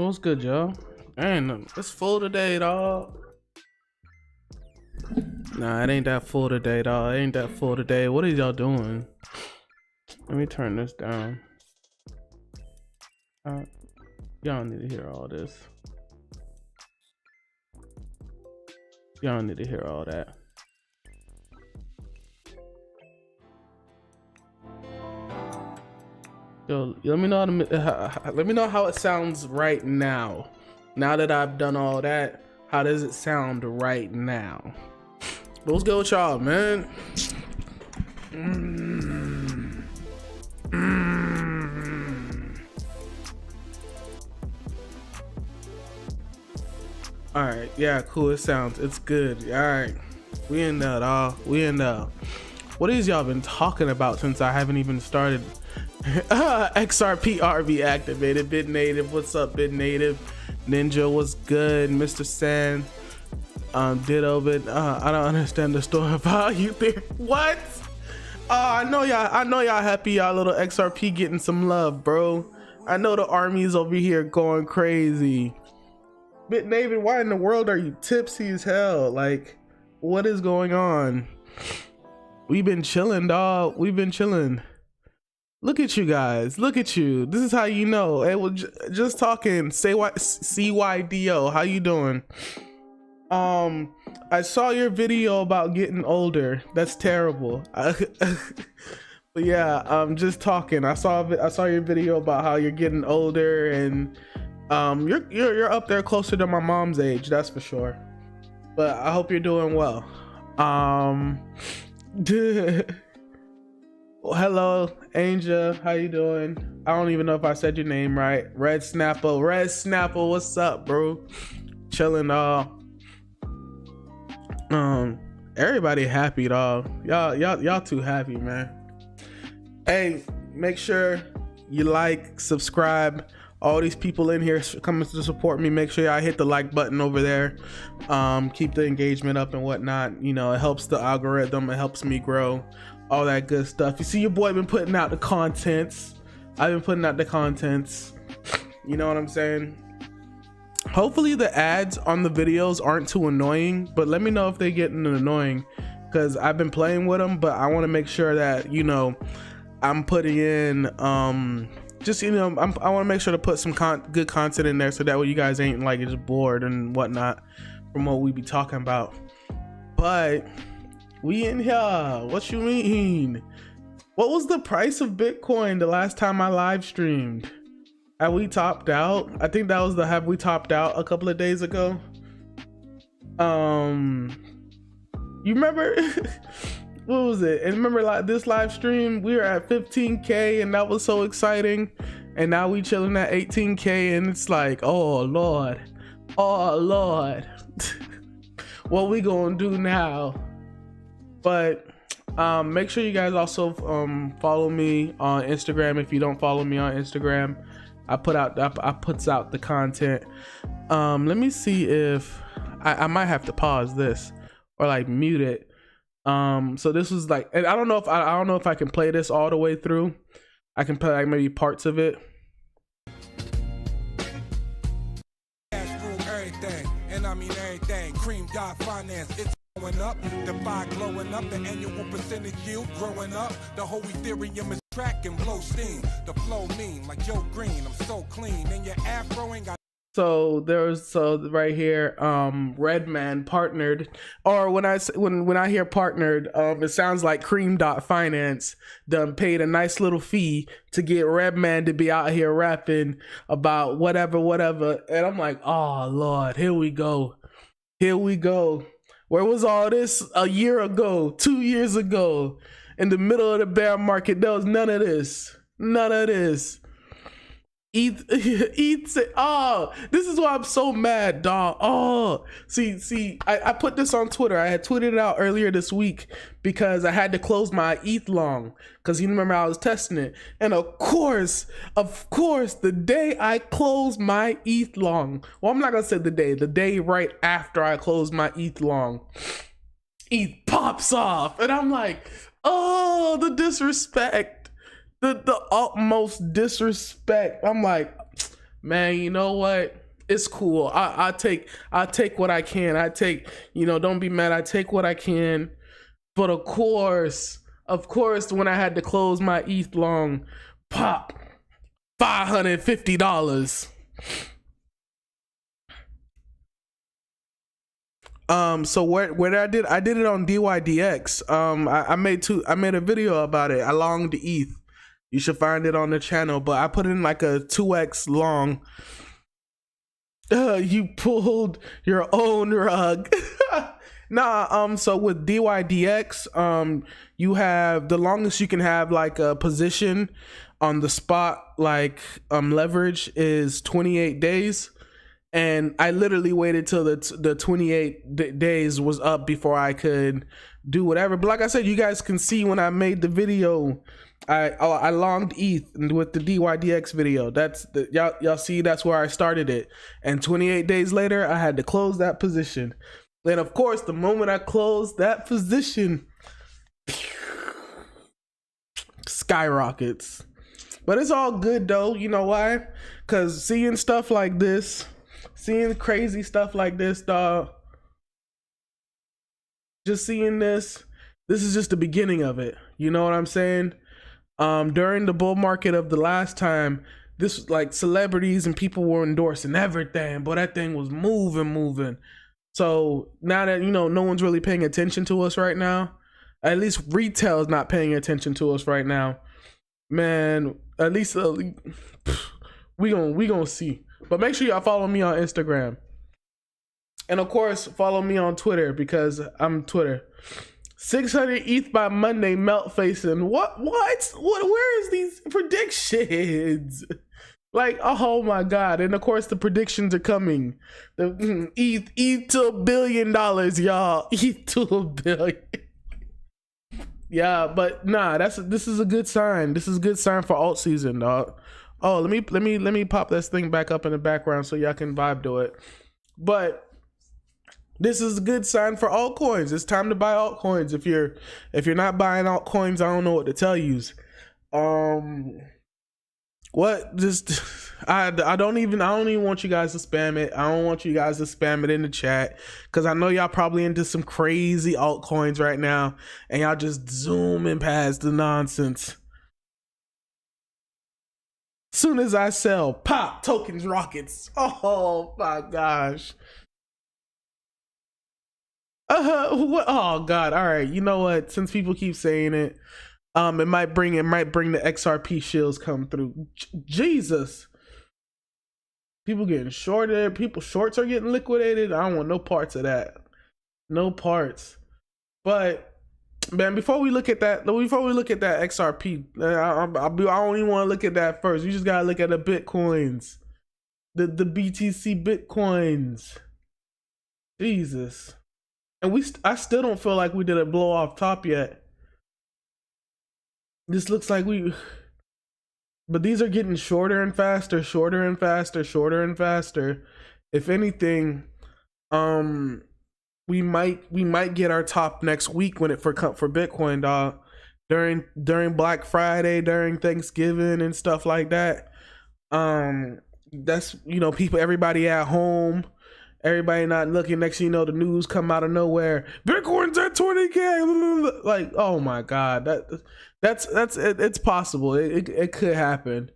What's good, y'all? Man, it's full today, dog. Nah, it ain't that full today, dog. It ain't that full today. What are y'all doing? Let me turn this down. Y'all need to hear all this. Y'all need to hear all that. Yo, let me know how it sounds right now. Now that I've done all that, how does it sound right now? What's good with y'all, man? All right, yeah, cool. It's good. All right, we in there, dog. We in there. What is y'all been talking about since I haven't even started? XRP RV activated. Bit Native, what's up, Bit Native? Ninja, what's good? Mr. Sand, ditto. But I don't understand the story about you there. What? I know y'all happy y'all little XRP getting some love, bro. I know the army's over here going crazy. Bit Native, why in the world are you tipsy as hell? Like, what is going on? We've been chilling, dog. We've been chilling. Look at you guys. Look at you. This is how you know. Hey, well, just talking. Say what? CYDO. How you doing? I saw your video about getting older. That's terrible. But yeah, just talking. I saw your video about how you're getting older, and you're up there closer to my mom's age. That's for sure. But I hope you're doing well. Hello, Angel. How you doing? I don't even know if I said your name right. Red Snapple, what's up, bro? Chilling, dog. Everybody happy, dog. Y'all too happy, man. Hey, make sure you like, subscribe. All these people in here coming to support me, make sure y'all hit the like button over there. Keep the engagement up and whatnot. You know, it helps the algorithm, it helps me grow, all that good stuff. You see your boy been putting out the contents. I've been putting out the contents. You know what I'm saying? Hopefully the ads on the videos aren't too annoying, but let me know if they getting annoying, because I've been playing with them, but I want to make sure that, you know, I'm putting in just, you know, I want to make sure to put some good content in there, so that way you guys ain't like just bored and whatnot from what we be talking about. But we in here. What you mean? What was the price of Bitcoin the last time I live streamed? Have we topped out? I think that was have we topped out a couple of days ago. You remember? What was it? And remember, like, this live stream, we were at 15K and that was so exciting, and now we chilling at 18K, and it's like, oh lord, what we gonna do now? But make sure you guys also follow me on Instagram. If you don't follow me on Instagram, I puts out the content. Let me see if I might have to pause this or like mute it. So this was like, and I don't know if I can play this all the way through. I can play like maybe parts of it. Everything, and I mean everything. Cream dot finance, it's going up. DeFi glowing up. The annual percentage yield growing up. The whole Ethereum is tracking, blow steam. The flow mean like Joe Green. I'm so clean, and your afro ain't got. So right here, Redman partnered, or when I hear partnered, it sounds like Cream Dot Finance done paid a nice little fee to get Redman to be out here rapping about whatever, and I'm like, oh lord, here we go. Where was all this a year ago, 2 years ago, in the middle of the bear market? There was none of this. Oh, this is why I'm so mad, dog. Oh, see, I put this on Twitter. I had tweeted it out earlier this week because I had to close my ETH long, because you remember I was testing it, and of course, the day I closed my ETH long, well, I'm not gonna say the day right after I closed my ETH long, ETH pops off, and I'm like, oh, the disrespect. The utmost disrespect. I'm like, man, you know what? It's cool. I take what I can. I take, don't be mad. I take what I can. But of course, when I had to close my ETH long, pop, $550. So where I did it on DYDX. I made a video about it. I longed the ETH. You should find it on the channel, but I put in like a 2x long. You pulled your own rug. Nah, so with DYDX, you have the longest you can have like a position on the spot, like leverage is 28 days. And I literally waited till the 28 days was up before I could do whatever. But like I said, you guys can see when I made the video, I longed ETH with the DYDX video. That's the y'all see, that's where I started it. And 28 days later, I had to close that position. Then of course, the moment I closed that position, skyrockets. But it's all good though. You know why? Because seeing stuff like this, seeing crazy stuff like this, dog, just seeing this is just the beginning of it. You know what I'm saying? During the bull market of the last time, this was like celebrities and people were endorsing everything, but that thing was moving. So now that, no one's really paying attention to us right now, at least retail is not paying attention to us right now, man, at least we gonna see. But make sure y'all follow me on Instagram. And of course, follow me on Twitter because I'm Twitter. 600 ETH by Monday, melt facing. What? Where is these predictions? Like, oh my God. And of course, the predictions are coming. The ETH to $1 billion, y'all. ETH to $1 billion. Yeah, but nah, this is a good sign. This is a good sign for alt season, dog. Oh, let me pop this thing back up in the background so y'all can vibe to it. But this is a good sign for altcoins. It's time to buy altcoins. If you're not buying altcoins, I don't know what to tell you. What? Just I don't even want you guys to spam it. I don't want you guys to spam it in the chat because I know y'all probably into some crazy altcoins right now, and y'all just zooming past the nonsense. Soon as I sell, pop, tokens rockets. Oh my gosh. What? Oh God. All right. You know what? Since people keep saying it, it might bring the XRP shills come through. Jesus. People getting shorted. Shorts are getting liquidated. I don't want no parts of that. No parts. But man, before we look at that XRP, I don't even want to look at that first. You just gotta look at the Bitcoins, the BTC Bitcoins. Jesus. And I still don't feel like we did a blow off top yet. This looks like but these are getting shorter and faster. If anything, we might get our top next week for Bitcoin, dog. During Black Friday, during Thanksgiving and stuff like that. That's everybody at home. Everybody not looking. Next thing you know, the news come out of nowhere. Bitcoin's at 20K. Like, oh my God, it's possible. It could happen,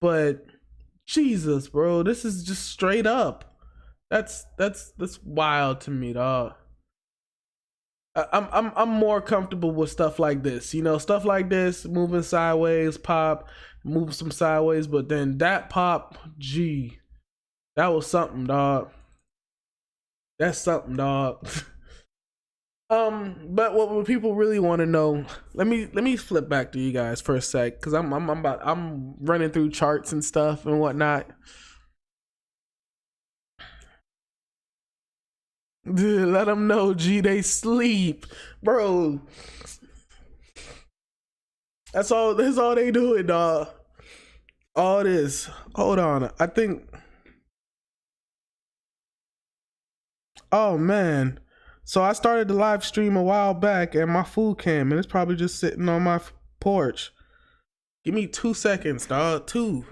but Jesus, bro, this is just straight up. That's wild to me, dog. I'm more comfortable with stuff like this. Stuff like this, moving sideways, pop, move some sideways, but then that pop, gee, that was something, dog. That's something, dog. But what people really want to know, let me flip back to you guys for a sec, because I'm running through charts and stuff and whatnot. Dude, let them know, G, they sleep, bro. That's all they doing, dog. All this. Hold on, I think. Oh man, so I started the live stream a while back and my food came and it's probably just sitting on my porch. Give me 2 seconds, dog. 2.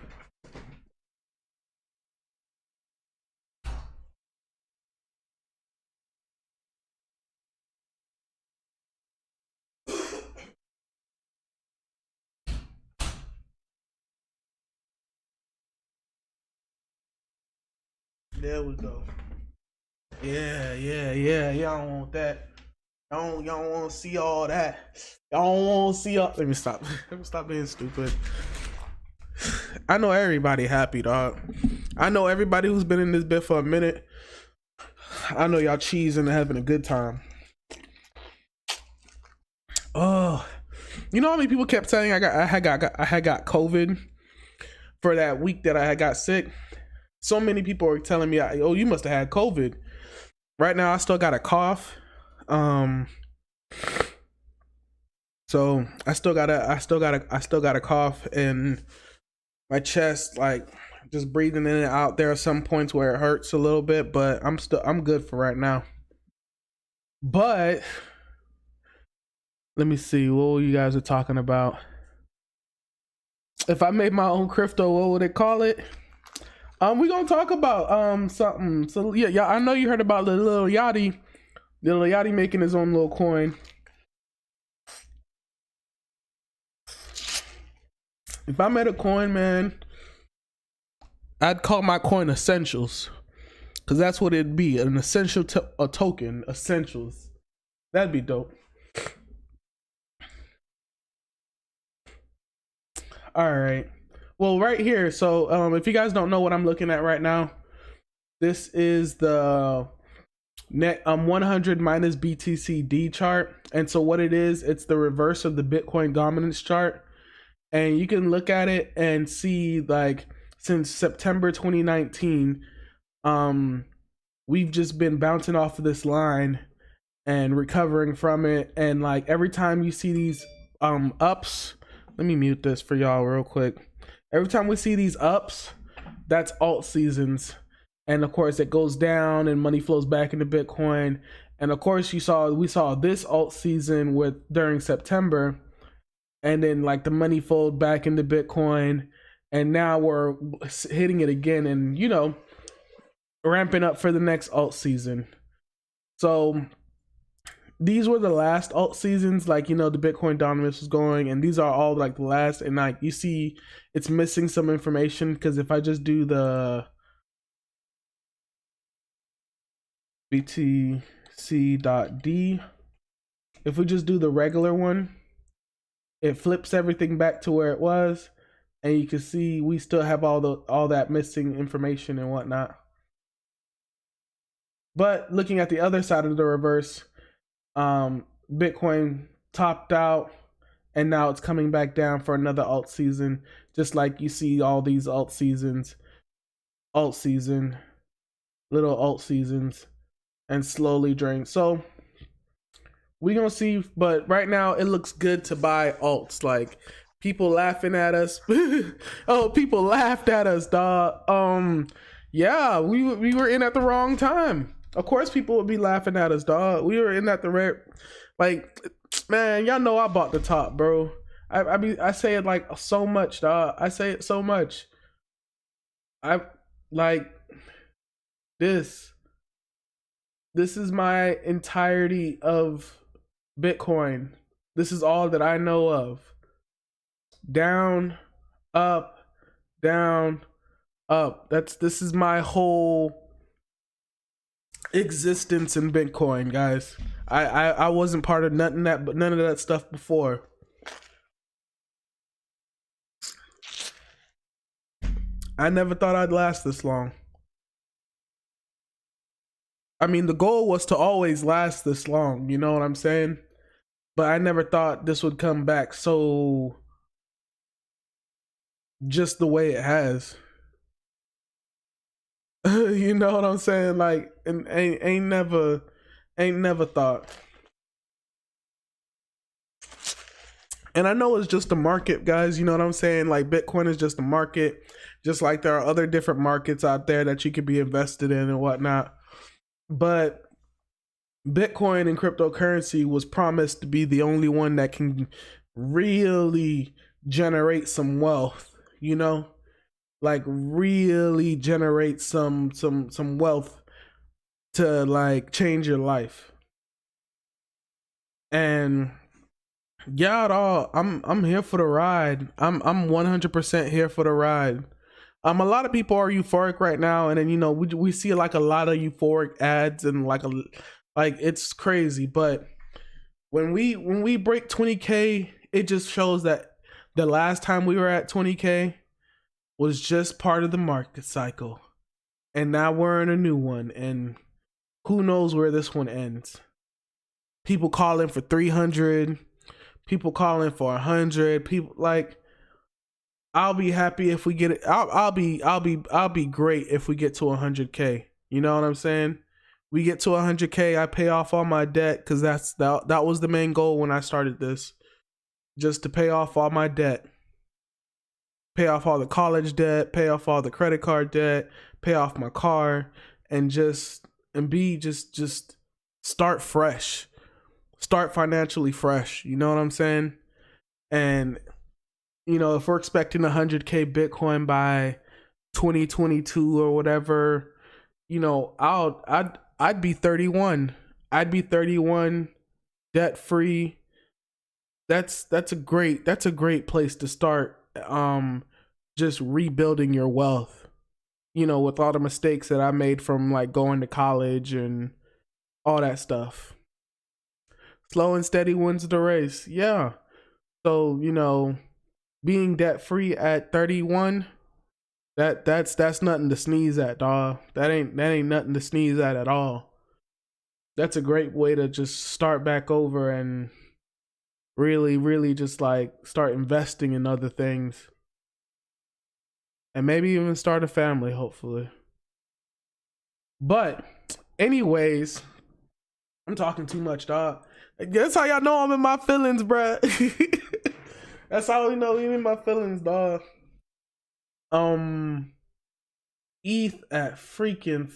There we go. Yeah. Y'all don't want that. Y'all don't want to see all that. Y'all don't want to see all. Let me stop. Let me stop being stupid. I know everybody happy, dog. I know everybody who's been in this bit for a minute. I know y'all cheesing and having a good time. Oh, you know how many people kept saying I had got COVID for that week that I had got sick? So many people were telling me, "Oh, you must have had COVID." Right now, I still got a cough. So I still got a cough and my chest, like just breathing in and out. There are some points where it hurts a little bit, but I'm good for right now. But let me see what you guys are talking about. If I made my own crypto, what would it call it? We gonna talk about something. So yeah, I know you heard about the Lil Yachty making his own little coin. If I made a coin, man, I'd call my coin Essentials, because that's what it'd be, an essential a token, Essentials. That'd be dope. All right. Well, right here. So, if you guys don't know what I'm looking at right now, this is the net 100 minus BTCD chart, and so what it is, it's the reverse of the Bitcoin dominance chart. And you can look at it and see, like, since September 2019, we've just been bouncing off of this line and recovering from it. And like every time you see these ups, let me mute this for y'all real quick. Every time we see these ups, that's alt seasons. And of course it goes down and money flows back into Bitcoin. And of course we saw this alt season during September. And then like the money flowed back into Bitcoin, and now we're hitting it again, and you know, ramping up for the next alt season. So these were the last alt seasons, like, you know, the Bitcoin dominance was going, and these are all like the last. And like you see, it's missing some information, because if I just do the BTC.D, if we just do the regular one, it flips everything back to where it was, and you can see we still have all that missing information and whatnot. But looking at the other side of the reverse, Bitcoin topped out, and now it's coming back down for another alt season, just like you see all these alt seasons, little alt seasons, and slowly drain. So we gonna see, but right now it looks good to buy alts. Like, people laughing at us. Oh, people laughed at us, dog. Yeah, we were in at the wrong time. Of course people would be laughing at us, dog. We were in at the like, man, y'all know I bought the top, bro. I say it like so much, dog. I say it so much. I like this is my entirety of Bitcoin. This is all that I know of. Down, up, down, up. This is my whole existence in Bitcoin, guys. I wasn't part of none of that stuff before. I never thought I'd last this long. I mean, the goal was to always last this long, you know what I'm saying? But I never thought this would come back so just the way it has. You know what I'm saying? Like, and ain't never thought. And I know it's just a market, guys. You know what I'm saying? Like, Bitcoin is just a market, just like there are other different markets out there that you could be invested in and whatnot. But Bitcoin and cryptocurrency was promised to be the only one that can really generate some wealth, you know, like really generate some wealth to like change your life. And yeah, I'm here for the ride. I'm 100% here for the ride. A lot of people are euphoric right now, and then we see like a lot of euphoric ads and like it's crazy. But when we break 20K, it just shows that the last time we were at 20K was just part of the market cycle, and now we're in a new one, and who knows where this one ends. People calling for 300, people calling for 100, people like. I'll be happy if we get it. I'll be great if we get to 100K. You know what I'm saying? We get to 100K, I pay off all my debt, because that was the main goal when I started this, just to pay off all my debt, pay off all the college debt, pay off all the credit card debt, pay off my car, and just start fresh, start financially fresh. You know what I'm saying? And if we're expecting 100K Bitcoin by 2022 or whatever, I'd be 31. I'd be 31, debt free. That's a great place to start. Just rebuilding your wealth. With all the mistakes that I made from like going to college and all that stuff. Slow and steady wins the race. Yeah. So, being debt free at 31, that's nothing to sneeze at, dog. That ain't nothing to sneeze at all. That's a great way to just start back over and really just like start investing in other things. And maybe even start a family, hopefully. But anyways, I'm talking too much, dog. That's how y'all know I'm in my feelings, bruh. That's how we know I'm in my feelings, dog. ETH at freaking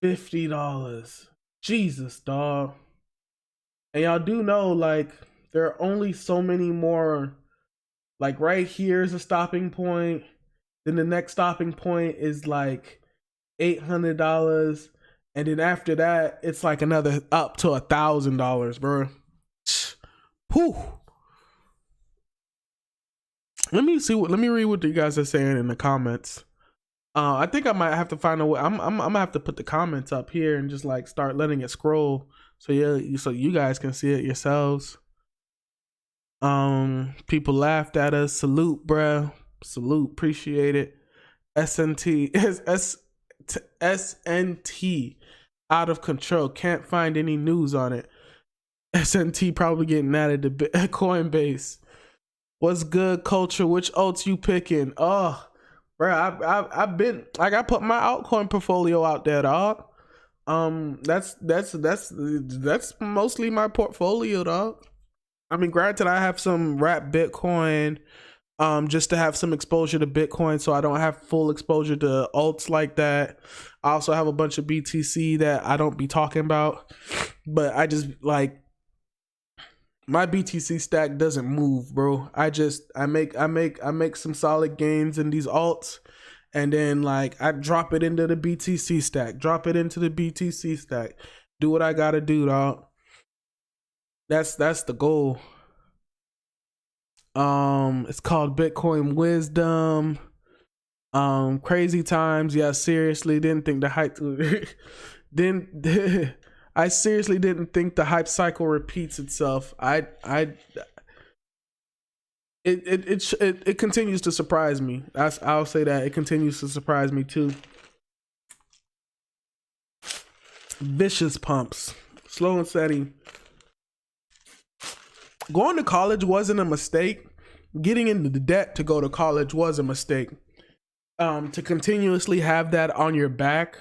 $550. Jesus, dog. And y'all do know, like, there are only so many more. Like, right here is a stopping point. Then the next stopping point is like $800. And then after that, it's like another up to $1,000, bro. Whew. Let me read what you guys are saying in the comments. I think I might have to find a way. I'm gonna have to put the comments up here and just like start letting it scroll, so you guys can see it yourselves. People laughed at us. Salute, bruh. Salute, appreciate it. SNT out of control. Can't find any news on it. SNT probably getting added to Coinbase. What's good, culture? Which alts you picking? Oh, bro, I've been like, I put my altcoin portfolio out there, dog. That's mostly my portfolio, dog. I mean, granted, I have some wrapped Bitcoin, just to have some exposure to Bitcoin, so I don't have full exposure to alts like that. I also have a bunch of BTC that I don't be talking about, but I just like. My BTC stack doesn't move, bro. I make some solid gains in these alts, and then like I drop it into the BTC stack. Do what I gotta do, dog. That's the goal. It's called Bitcoin Wisdom. Crazy times. Yeah, seriously, didn't think the hype didn't. I seriously didn't think the hype cycle repeats itself. It continues to surprise me. I'll say that it continues to surprise me too. Vicious pumps, slow and steady. Going to college wasn't a mistake. Getting into the debt to go to college was a mistake. To continuously have that on your back,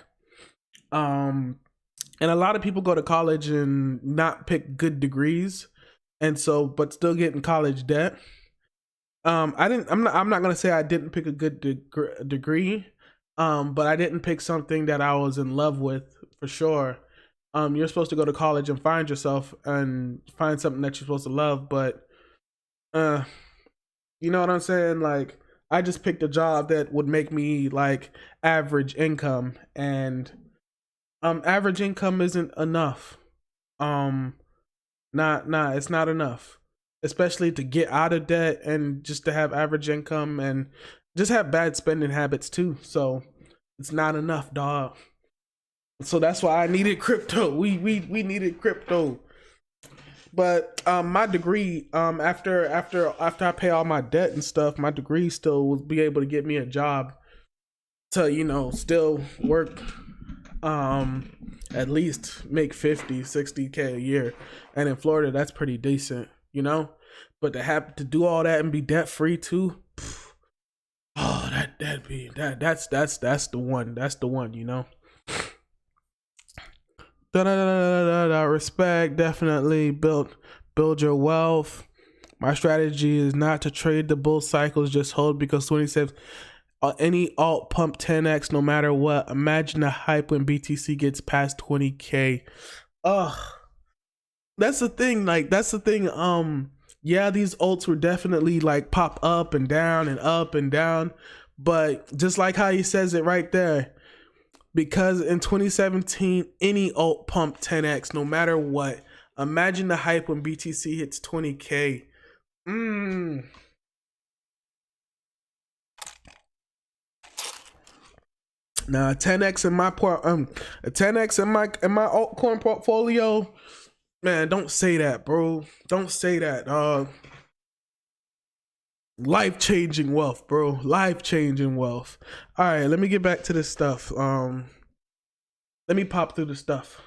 and a lot of people go to college and not pick good degrees, and so but still get in college debt. I'm not gonna say I didn't pick a good degree, but I didn't pick something that I was in love with for sure. You're supposed to go to college and find yourself and find something that you're supposed to love, but you know what I'm saying? Like, I just picked a job that would make me like average income, and average income isn't enough. It's not enough. especially to get out of debt and just to have average income and just have bad spending habits too. So it's not enough, dog. So that's why I needed crypto. We needed crypto. But my degree, after I pay all my debt and stuff, my degree still will be able to get me a job to, you know, still work, at least make 50-60K a year. And in Florida, that's pretty decent, you know. But to have to do all that and be debt free too, oh, that's the one. That's the one, you know. Respect, definitely build your wealth. My strategy is not to trade the bull cycles, just hold, because 27 any alt pump 10x no matter what. Imagine the hype when BTC gets past 20K. That's the thing. Like, that's the thing. Yeah, these alts were definitely like pop up and down and up and down, but just like how he says it right there, because in 2017 any alt pumped 10x no matter what. Imagine the hype when BTC hits 20K. Now 10x in my 10x in my altcoin portfolio, man, don't say that, bro. Don't say that. Life-changing wealth, bro. Life-changing wealth. All right, let me get back to this stuff. Let me pop through the stuff.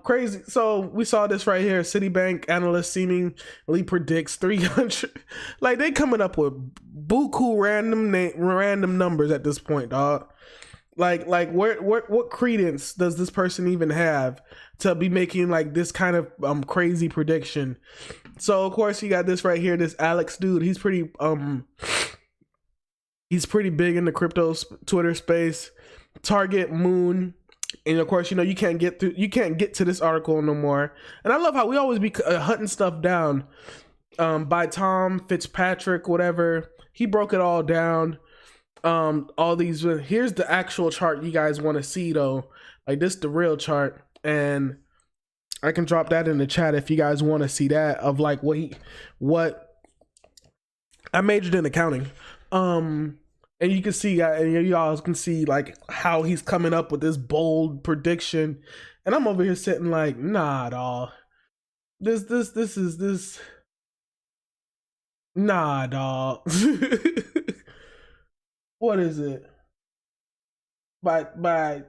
Crazy. So we saw this right here. Citibank analyst seemingly predicts 300. Like, they coming up with buku random numbers at this point, dog. Like what credence does this person even have to be making like this kind of crazy prediction? So of course you got this right here, this Alex dude. He's pretty big in the crypto Twitter space. Target Moon, and of course, you know, you can't get to this article no more. And I love how we always be hunting stuff down. By Tom Fitzpatrick, whatever. He broke it all down. All these, here's the actual chart you guys want to see though. Like, this the real chart, and I can drop that in the chat if you guys want to see that, of like what I majored in accounting. And you can see, y'all can see like how he's coming up with this bold prediction, and I'm over here sitting like, nah, dawg. This is nah, dawg. What is it? By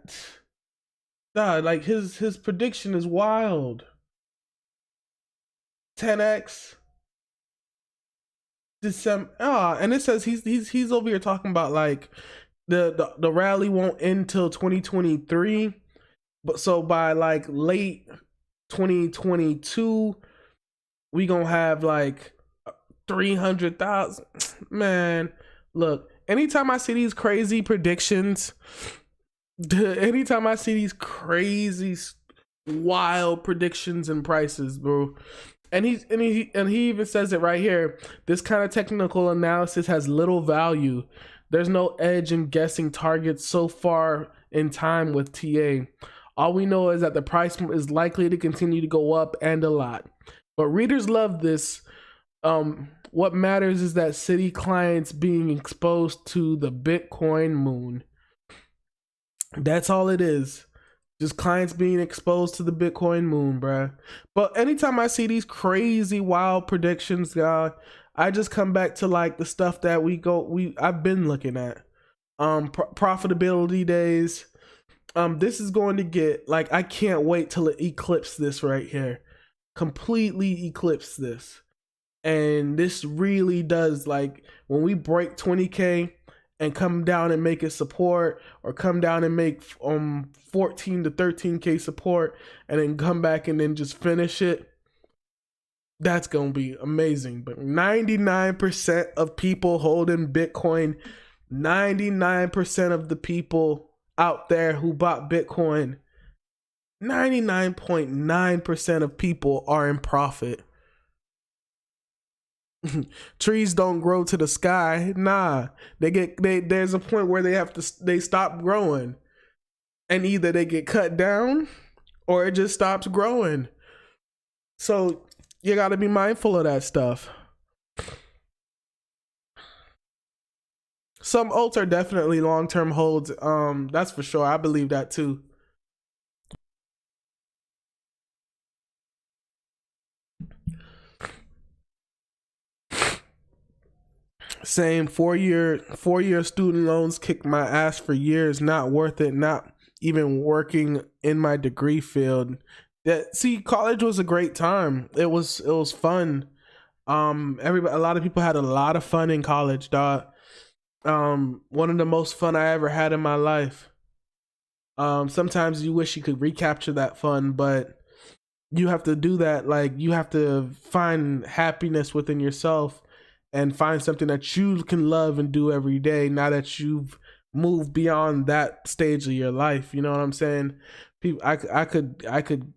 God, like his prediction is wild. 10x December. And it says he's over here talking about like the rally won't end till 2023, but so by like late 2022 we gonna have like 300,000. Man, look, anytime I see these crazy predictions, anytime I see these crazy wild predictions and prices, bro, and he even says it right here, this kind of technical analysis has little value. There's no edge in guessing targets so far in time with TA. All we know is that the price is likely to continue to go up, and a lot. But readers love this. What matters is that city clients being exposed to the Bitcoin moon. That's all it is. Just clients being exposed to the Bitcoin moon, bruh. But anytime I see these crazy wild predictions, God, I just come back to like the stuff that I've been looking at. Profitability days. This is going to get, like, I can't wait till it eclipses this right here. Completely eclipse this. And this really does, like, when we break 20K and come down and make it support, or come down and make 14 to 13K support, and then come back and then just finish it, that's gonna be amazing. But 99% of people holding Bitcoin, 99% of the people out there who bought Bitcoin, 99.9% of people are in profit. Trees don't grow to the sky. Nah, there's a point where they stop growing, and either they get cut down or it just stops growing. So you got to be mindful of that stuff. Some alts are definitely long-term holds. That's for sure. I believe that too. Same 4-year student loans kicked my ass for years. Not worth it. Not even working in my degree field. College was a great time. It was fun. A lot of people had a lot of fun in college, dog. One of the most fun I ever had in my life. Sometimes you wish you could recapture that fun, but you have to do that. Like, you have to find happiness within yourself and find something that you can love and do every day, now that you've moved beyond that stage of your life. You know what I'm saying? I could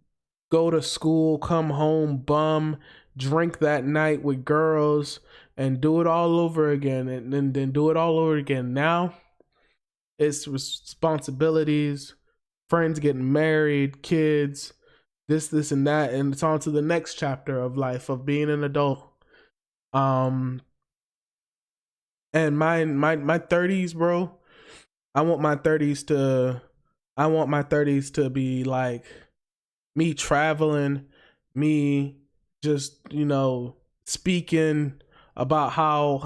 go to school, come home, bum, drink that night with girls, and do it all over again, and then do it all over again. Now it's responsibilities, friends getting married, kids, this and that, and it's on to the next chapter of life, of being an adult. And my 30s, bro, I want my 30s to be like me traveling, me just, speaking about how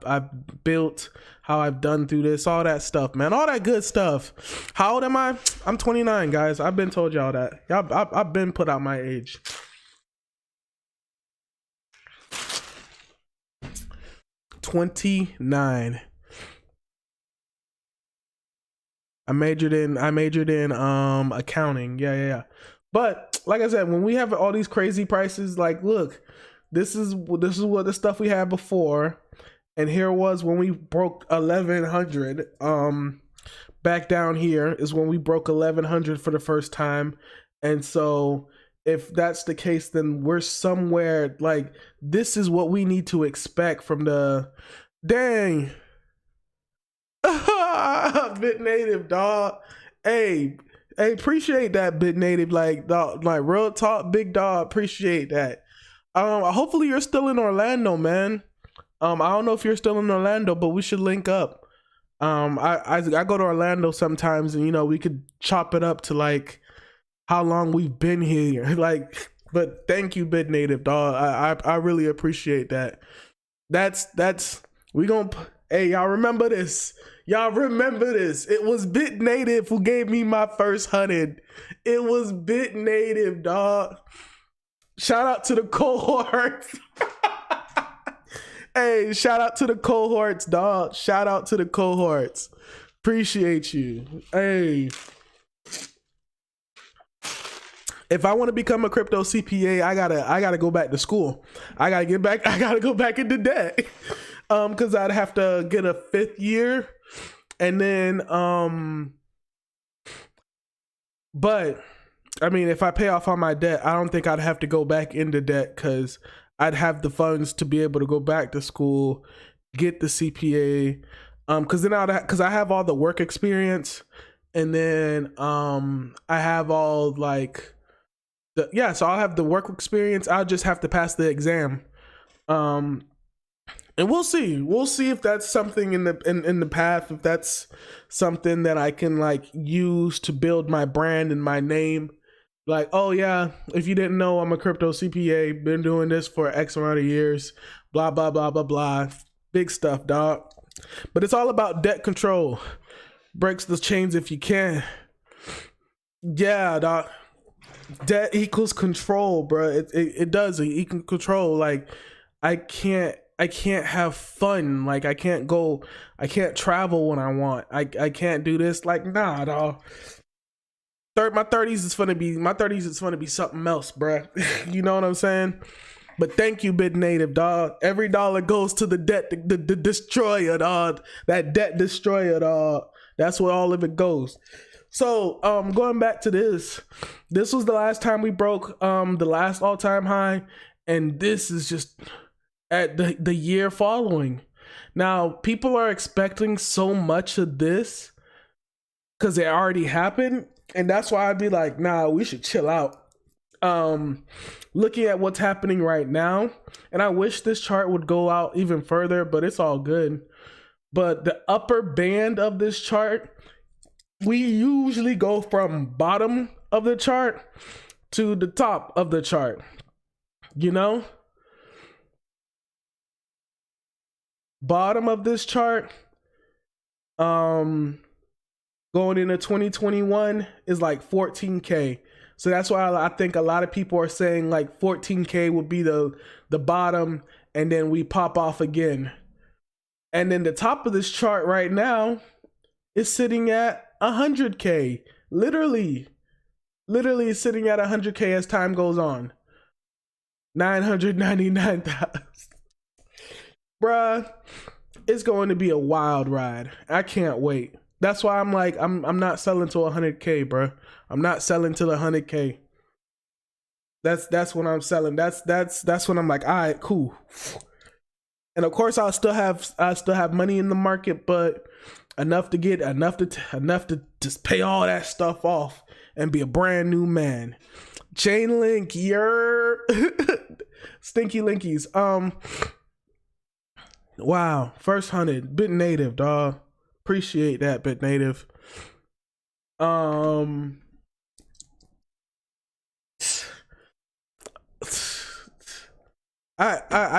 I've built, how I've done through this, all that stuff, man, all that good stuff. How old am I? I'm 29, guys. I've been told y'all that. I've been put out my age. 29. I majored in accounting. Yeah. But like I said, when we have all these crazy prices, like, look, this is what the stuff we had before, and here was when we broke 1100. Back down here is when we broke 1100 for the first time, and so if that's the case, then we're somewhere like this is what we need to expect from the dang. Bit native, dog. Hey, appreciate that, Bit native. Like, dog, like real talk, big dog. Appreciate that. Hopefully you're still in Orlando, man. I don't know if you're still in Orlando, but we should link up. I go to Orlando sometimes, and we could chop it up to like how long we've been here. Like, but thank you, Bit native, dog. I really appreciate that. That's we gonna. Hey, y'all remember this? It was Bit Native who gave me my first 100. It was Bit Native, dog. Shout out to the cohorts. Hey, shout out to the cohorts, dog. Shout out to the cohorts. Appreciate you. Hey. If I want to become a crypto CPA, I gotta go back to school. I gotta go back into debt. Because I'd have to get a 5th year, and then but I mean, if I pay off all my debt, I don't think I'd have to go back into debt, because I'd have the funds to be able to go back to school, get the CPA, because I have all the work experience, and then I have all like so I'll have the work experience. I'll just have to pass the exam. And we'll see if that's something in the path, if that's something that I can like use to build my brand and my name. Like, oh yeah, if you didn't know, I'm a crypto CPA, been doing this for X amount of years, blah, blah, blah, blah, blah. Big stuff, dog. But it's all about debt control. Breaks the chains if you can. Yeah, dog. Debt equals control, bro. It does. It can control. Like, I can't have fun. Like, I can't travel when I want. I can't do this. Like, nah, dog. My 30s is gonna be something else, bruh. You know what I'm saying? But thank you, Bit Native, dog. Every dollar goes to the debt, the destroyer, dog. That debt destroyer, dog. That's where all of it goes. So, going back to this was the last time we broke the last all-time high, and this is just at the year following. Now, people are expecting so much of this because it already happened, and that's why I'd be like, nah, we should chill out. Looking at what's happening right now, and I wish this chart would go out even further, but it's all good. But the upper band of this chart, we usually go from bottom of the chart to the top of the chart, you know? Bottom of this chart, going into 2021 is like 14K. So that's why I think a lot of people are saying like 14K will be the bottom, and then we pop off again. And then the top of this chart right now is sitting at 100K. Literally sitting at 100K as time goes on. 999,000. Bruh, it's going to be a wild ride. I can't wait. That's why I'm like, I'm not selling to 100K, bruh. I'm not selling to the 100K. That's when I'm selling. That's when I'm like, all right, cool. And of course, I still have money in the market, but enough to just pay all that stuff off and be a brand new man. Chainlink, stinky linkies. Wow, first 100, Bit Native, dog. Appreciate that, Bit Native. I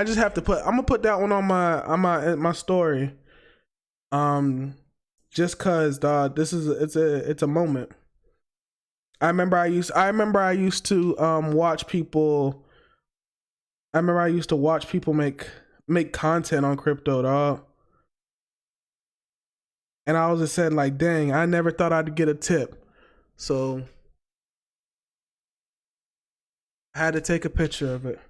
just have to I'm gonna put that one on my story. Just cause, dog, it's a moment. I remember I used to watch people. I remember I used to watch people make content on crypto, dog. And I was just saying, like, dang, I never thought I'd get a tip. So I had to take a picture of it.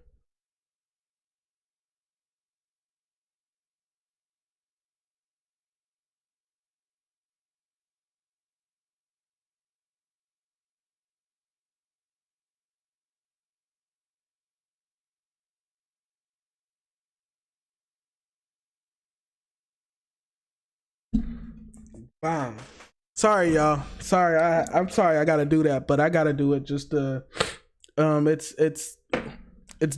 Wow. Sorry, y'all. Sorry, I'm sorry I gotta do that, but I gotta do it just to it's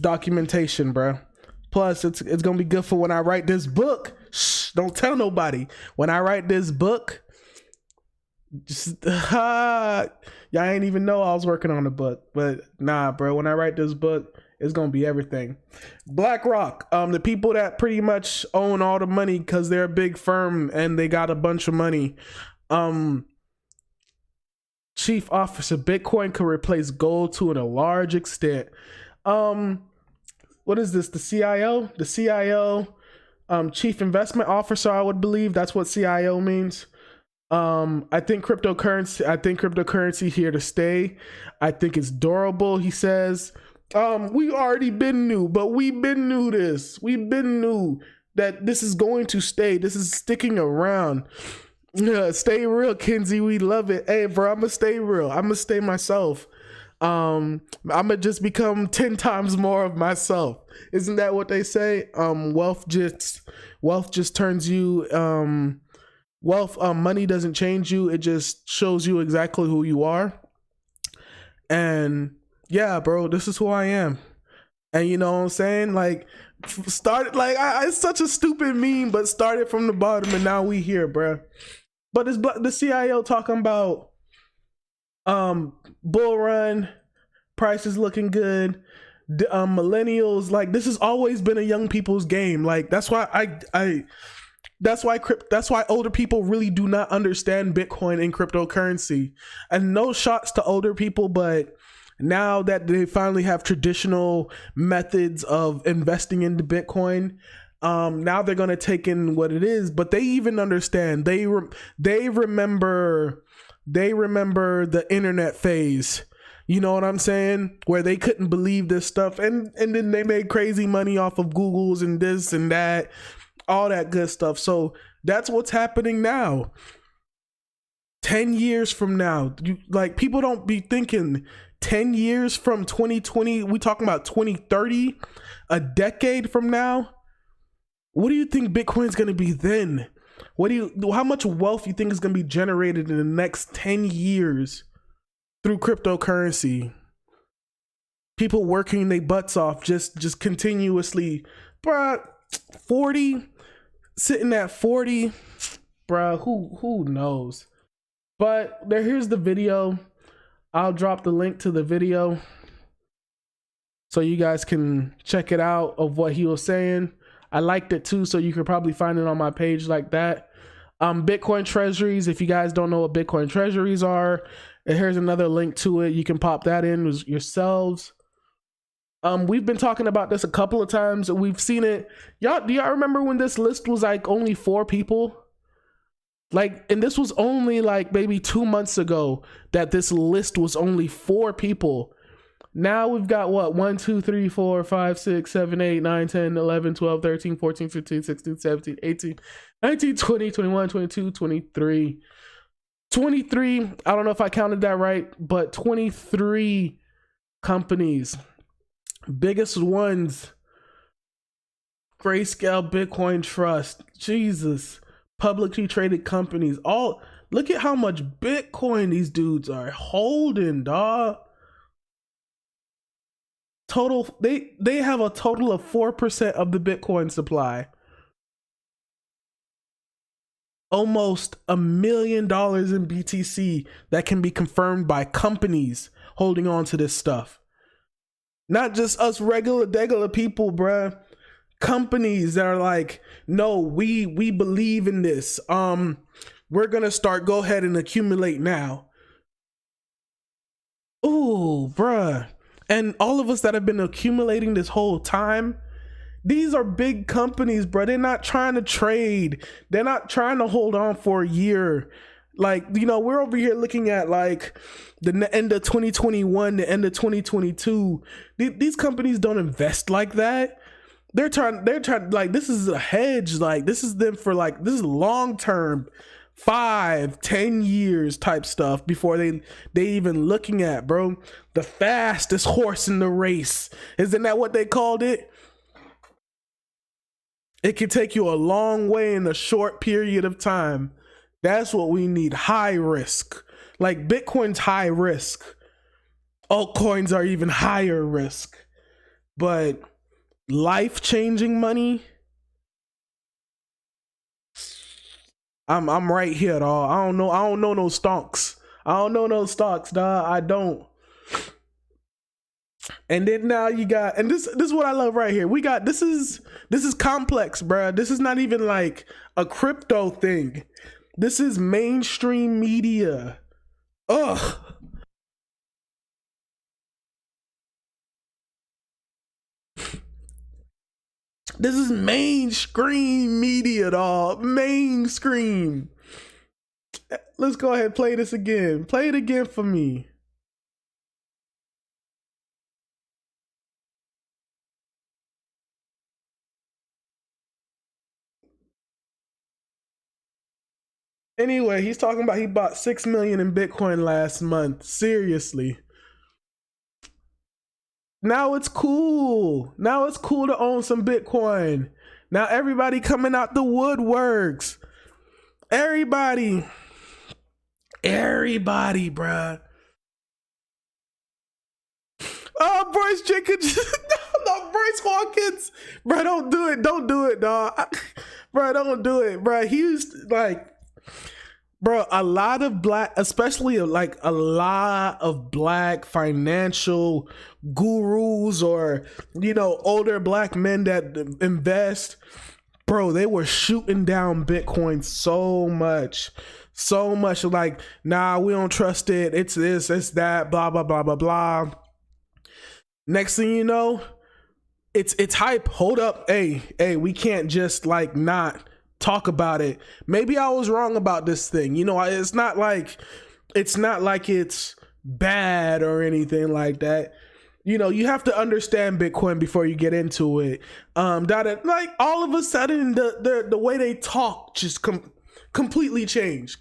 documentation, bro. Plus it's gonna be good for when I write this book. Shh, don't tell nobody. When I write this book, just y'all ain't even know I was working on a book. But nah, bro, when I write this book, it's gonna be everything. BlackRock, the people that pretty much own all the money because they're a big firm and they got a bunch of money. Chief officer, Bitcoin could replace gold to a large extent. What is this? The CIO? The CIO, chief investment officer, I would believe that's what CIO means. I think cryptocurrency here to stay. I think it's durable, he says. We already been new, but we've been new this. We've been new that this is going to stay. This is sticking around. Yeah, stay real, Kenzie. We love it. Hey, bro, I'm gonna stay real. I'm gonna stay myself. I'm gonna just become 10 times more of myself. Isn't that what they say? Wealth just turns you. Money doesn't change you. It just shows you exactly who you are. And yeah, bro, this is who I am. And you know what I'm saying? Like, started like it's such a stupid meme, but started from the bottom and now we here, bro. But it's the CIO talking about bull run, prices looking good. Millennials, like, this has always been a young people's game. Like, that's why that's why older people really do not understand Bitcoin and cryptocurrency. And no shots to older people, but now that they finally have traditional methods of investing into Bitcoin, now they're going to take in what it is, but they even understand. They remember the internet phase. You know what I'm saying? Where they couldn't believe this stuff, and then they made crazy money off of Googles and this and that, all that good stuff. So that's what's happening now. 10 years from now, people don't be thinking 10 years from 2020, we talking about 2030, a decade from now. What do you think Bitcoin's going to be then? How much wealth you think is going to be generated in the next 10 years through cryptocurrency? People working their butts off just continuously, bruh. 40, sitting at 40, bruh. Who knows? But here's the video. I'll drop the link to the video so you guys can check it out of what he was saying. I liked it too, so you could probably find it on my page like that. Bitcoin treasuries, if you guys don't know what Bitcoin treasuries are, here's another link to it. You can pop that in yourselves. We've been talking about this a couple of times. We've seen it. Do y'all remember when this list was like only 4 people? Like, and this was only like maybe 2 months ago that this list was only 4 people. Now we've got what? 1, 2, 3, 4, 5, 6, 7, 8, 9, 10, 11, 12, 13, 14, 15, 16, 17, 18, 19, 20, 21, 22, 23. 23, I don't know if I counted that right, but 23 companies. Biggest ones: Grayscale Bitcoin Trust, Jesus, publicly traded companies. All, look at how much Bitcoin these dudes are holding, dog. Total, they have a total of 4% of the Bitcoin supply. Almost $1 million in BTC that can be confirmed by companies holding on to this stuff. Not just us regular people, bruh. Companies that are like, no, we believe in this. We're gonna go ahead and accumulate now. Ooh, bruh. And all of us that have been accumulating this whole time, these are big companies, bruh. They're not trying to trade. They're not trying to hold on for a year. Like, you know, we're over here looking at like the end of 2021, the end of 2022. These companies don't invest like that. They're trying, like, this is a hedge. Like, this is them for like, this is long-term, 5-10 years type stuff before they even looking at, bro. The fastest horse in the race. Isn't that what they called it? It can take you a long way in a short period of time. That's what we need. High risk. Like, Bitcoin's high risk. Altcoins are even higher risk. But life-changing money, I'm right here, dog. I don't know no stonks. I don't know no stocks, dog. I don't. And then now you got, and this is what I love right here. We got, this is complex, bruh. This is not even like a crypto thing. This is mainstream media. Ugh. This is mainstream media, dog. Mainstream. Let's go ahead and play this again. Play it again for me. Anyway, he's talking about he bought 6 million in Bitcoin last month. Seriously. Now it's cool. Now it's cool to own some Bitcoin. Now everybody coming out the woodworks. Everybody, bruh. Oh, Bryce Jenkins. No, Bryce Hawkins. Bruh, don't do it. Don't do it, dog. Bruh, don't do it, bruh. He used like, bro, a lot of black, especially like a lot of black financial gurus or, you know, older black men that invest, bro, they were shooting down Bitcoin so much like, nah, we don't trust it. It's this, it's that, blah, blah, blah, blah, blah. Next thing you know, it's hype. Hold up. Hey, we can't just like not talk about it. Maybe I was wrong about this thing. You know, it's not like it's bad or anything like that. You know, you have to understand Bitcoin before you get into it. Like all of a sudden the way they talk just completely changes.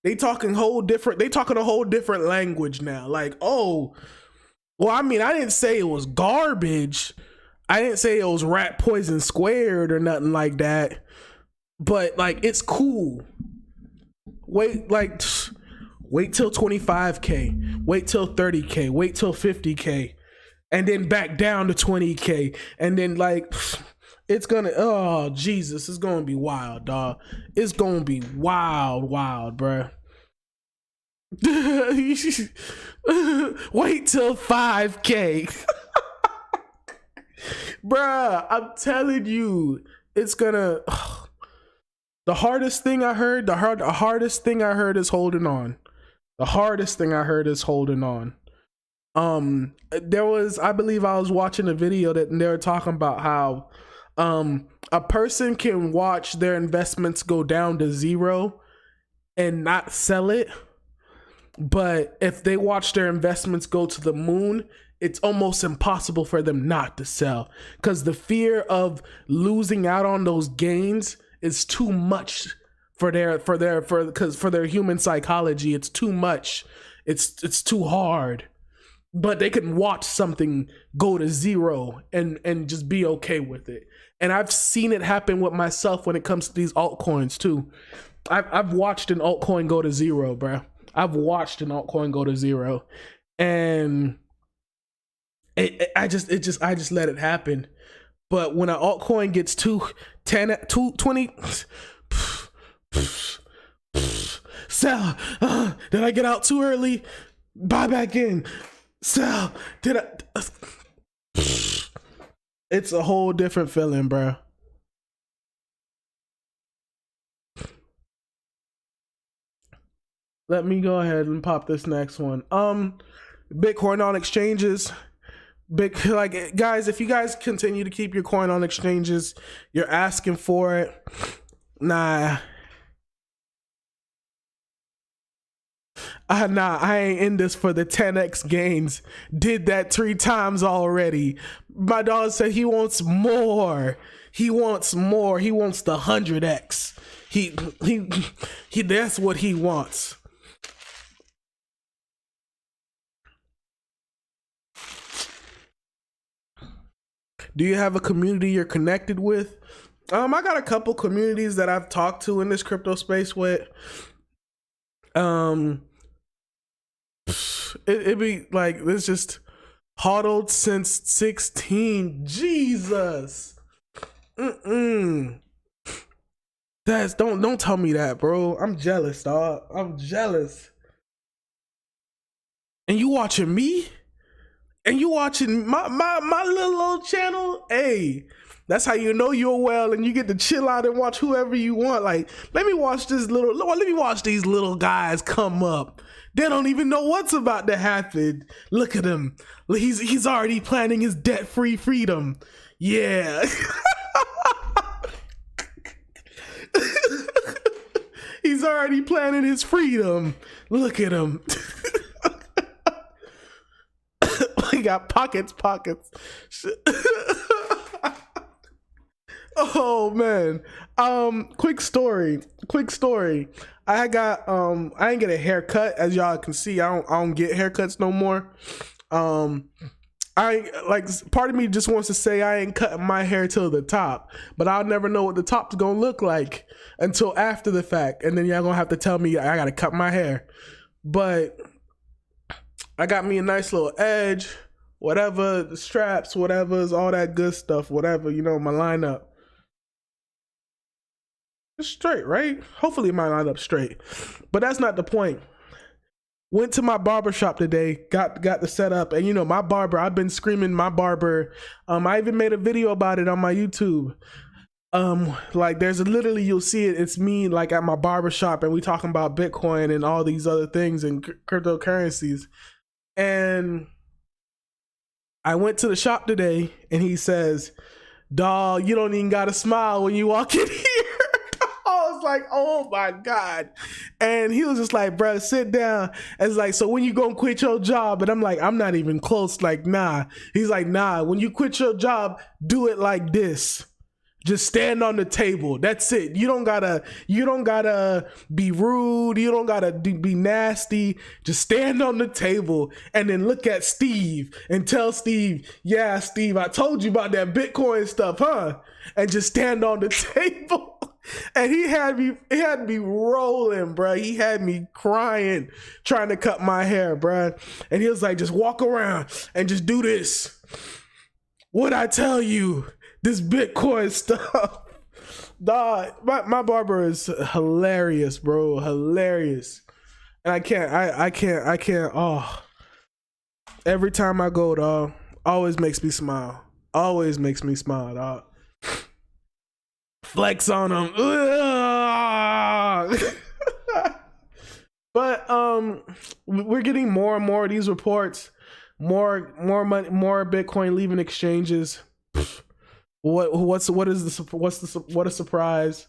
They talking a whole different language now. Like, oh, well, I mean, I didn't say it was garbage. I didn't say it was rat poison squared or nothing like that, but like, it's cool. Wait, like, wait till 25K, wait till 30K, wait till 50K, and then back down to 20K, and then like it's gonna, oh Jesus, it's gonna be wild, dog. It's gonna be wild, bruh. Wait till 5K. Bruh, I'm telling you, it's gonna, the hardest thing I heard is holding on. The hardest thing I heard is holding on. There was, I believe I was watching a video that they were talking about how a person can watch their investments go down to zero and not sell it, but if they watch their investments go to the moon, it's almost impossible for them not to sell, because the fear of losing out on those gains is too much for their human psychology. It's too much. It's too hard. But they can watch something go to zero and just be okay with it. And I've seen it happen with myself when it comes to these altcoins too. I've watched an altcoin go to zero, bro. I've watched an altcoin go to zero, and I just let it happen. But when an altcoin gets to 10, 20, sell. Did I get out too early? Buy back in. Sell. Did I? It's a whole different feeling, bro. Let me go ahead and pop this next one. Bitcoin on exchanges. Like, guys, if you guys continue to keep your coin on exchanges, you're asking for it. Nah, I ain't in this for the 10x gains. Did that 3 times already. My dog said he wants more. He wants more. He wants the 100x. He that's what he wants. Do you have a community you're connected with? I got a couple communities that I've talked to in this crypto space with. It be like, it's just hodled since 16. Jesus. That's don't tell me that, bro. I'm jealous, dog. I'm jealous. And you watching me? And you watching my little old channel? Hey, that's how you know you're well, and you get to chill out and watch whoever you want. Like, let me watch these little guys come up. They don't even know what's about to happen. Look at him. He's already planning his debt-free freedom. Yeah. He's already planning his freedom. Look at him. He got pockets. Oh man. Quick story. I didn't get a haircut. As y'all can see, I don't get haircuts no more. Part of me just wants to say I ain't cutting my hair till the top, but I'll never know what the top's gonna look like until after the fact, and then y'all gonna have to tell me I gotta cut my hair. But I got me a nice little edge, whatever, the straps, whatever's all that good stuff, whatever, you know, my lineup. It's straight, right? Hopefully my lineup straight. But that's not the point. Went to my barber shop today, got the setup, and you know, my barber, I've been screaming my barber. I even made a video about it on my YouTube. Like, there's literally, you'll see it, it's me like at my barber shop, and we talking about Bitcoin and all these other things and cryptocurrencies. And I went to the shop today, and he says, "Dawg, you don't even gotta smile when you walk in here." I was like, oh my God. And he was just like, "Bro, sit down." And it's like, "So when you gonna quit your job?" And I'm like, "I'm not even close." Like, nah. He's like, "Nah, when you quit your job, do it like this. Just stand on the table. That's it. You don't gotta be rude. You don't gotta be nasty. Just stand on the table and then look at Steve and tell Steve, 'Yeah, Steve, I told you about that Bitcoin stuff, huh?' And just stand on the table." And he had me rolling, bro. He had me crying, trying to cut my hair, bro. And he was like, just walk around and just do this. What'd I tell you? This Bitcoin stuff. Dog, my barber is hilarious, bro. Hilarious. And I can't. Oh, every time I go, dog, always makes me smile. Always makes me smile, dog. Flex on them. But we're getting more and more of these reports. More money, more Bitcoin leaving exchanges. What a surprise.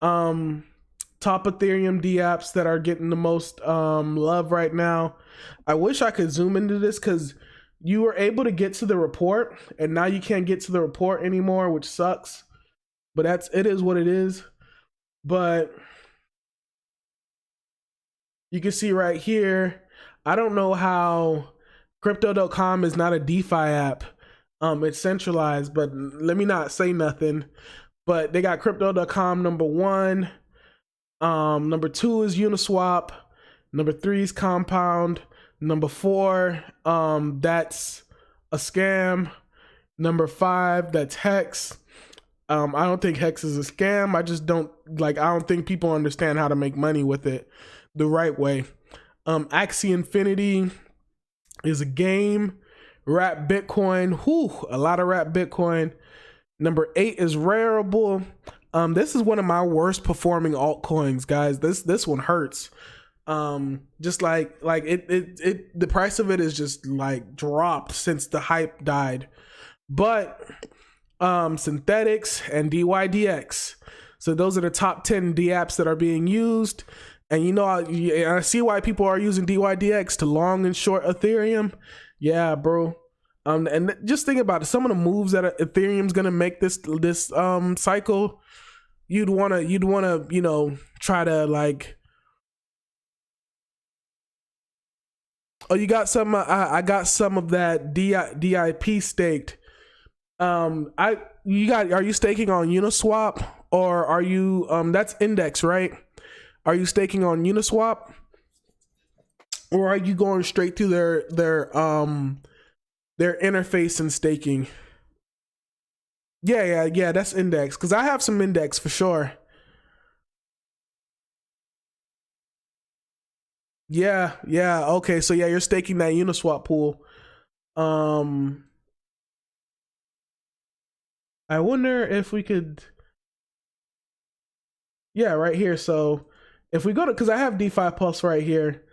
Top Ethereum DApps that are getting the most love right now. I wish I could zoom into this because you were able to get to the report and now you can't get to the report anymore, which sucks. But it is what it is. But you can see right here, I don't know how crypto.com is not a DeFi app. It's centralized, but let me not say nothing. But they got crypto.com number 1. Number 2 is Uniswap. Number 3 is Compound. Number 4, that's a scam. Number 5, that's Hex. I don't think Hex is a scam. I don't think people understand how to make money with it the right way. Axie Infinity is a game. Wrap Bitcoin, a lot of Wrap Bitcoin. Number 8 is Rarible. This is one of my worst performing altcoins, guys. This one hurts. Just like it the price of it is just like dropped since the hype died. But Synthetics and DYDX. So those are the top 10 DApps that are being used. And you know, I see why people are using DYDX to long and short Ethereum. Yeah, bro. And just think about it. Some of the moves that Ethereum's gonna make this cycle, you'd wanna try to like. Oh, you got some. I got some of that DIP staked. Are you staking on Uniswap or are you that's Index, right? Are you staking on Uniswap or are you going straight to their interface and staking? Yeah, that's Index, because I have some Index for sure. Yeah, okay, so yeah, you're staking that Uniswap pool. I wonder if we could, yeah, right here. So if we go to, because I have DeFi Pulse right here,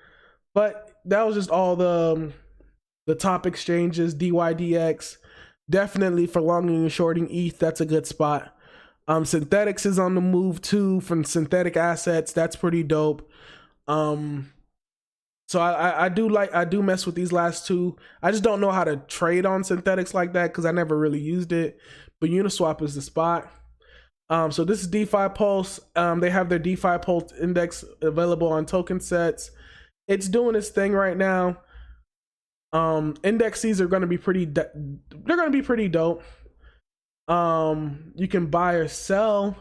but that was just all the top exchanges. DYDX, definitely for longing and shorting ETH, that's a good spot. Synthetics is on the move too from synthetic assets. That's pretty dope. So I do mess with these last two. I just don't know how to trade on synthetics like that because I never really used it. But Uniswap is the spot. So this is DeFi Pulse. They have their DeFi Pulse index available on token sets. It's doing its thing right now. Indexes are going to be pretty. They're going to be pretty dope. You can buy or sell.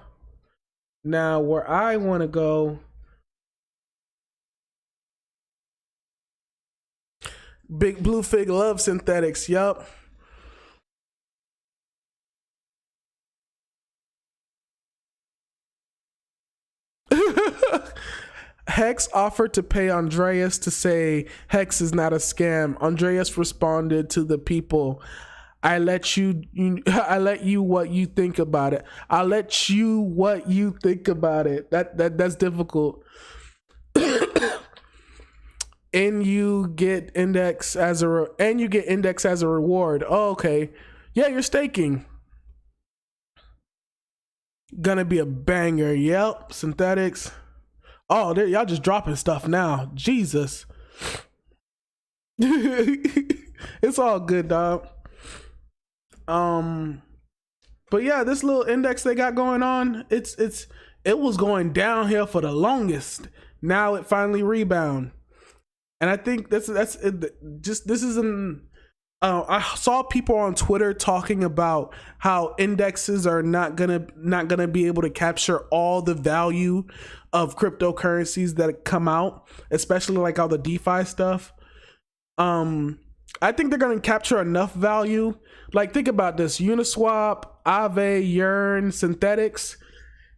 Now, where I want to go. Big Blue Fig loves synthetics. Yup. Hex offered to pay Andreas to say Hex is not a scam. Andreas responded to the people, I let you what you think about it. I'll let you what you think about it. That's difficult. And you get index as a reward. Oh, okay. Yeah, you're staking. Gonna be a banger. Yep, synthetics. Oh, y'all just dropping stuff now. Jesus. It's all good, dog. But yeah, this little index they got going on, it was going downhill for the longest. Now it finally rebound. And I think this isn't I saw people on Twitter talking about how indexes are not gonna be able to capture all the value of cryptocurrencies that come out, especially like all the DeFi stuff. I think they're gonna capture enough value. Like, think about this: Uniswap, Aave, Yearn, Synthetics.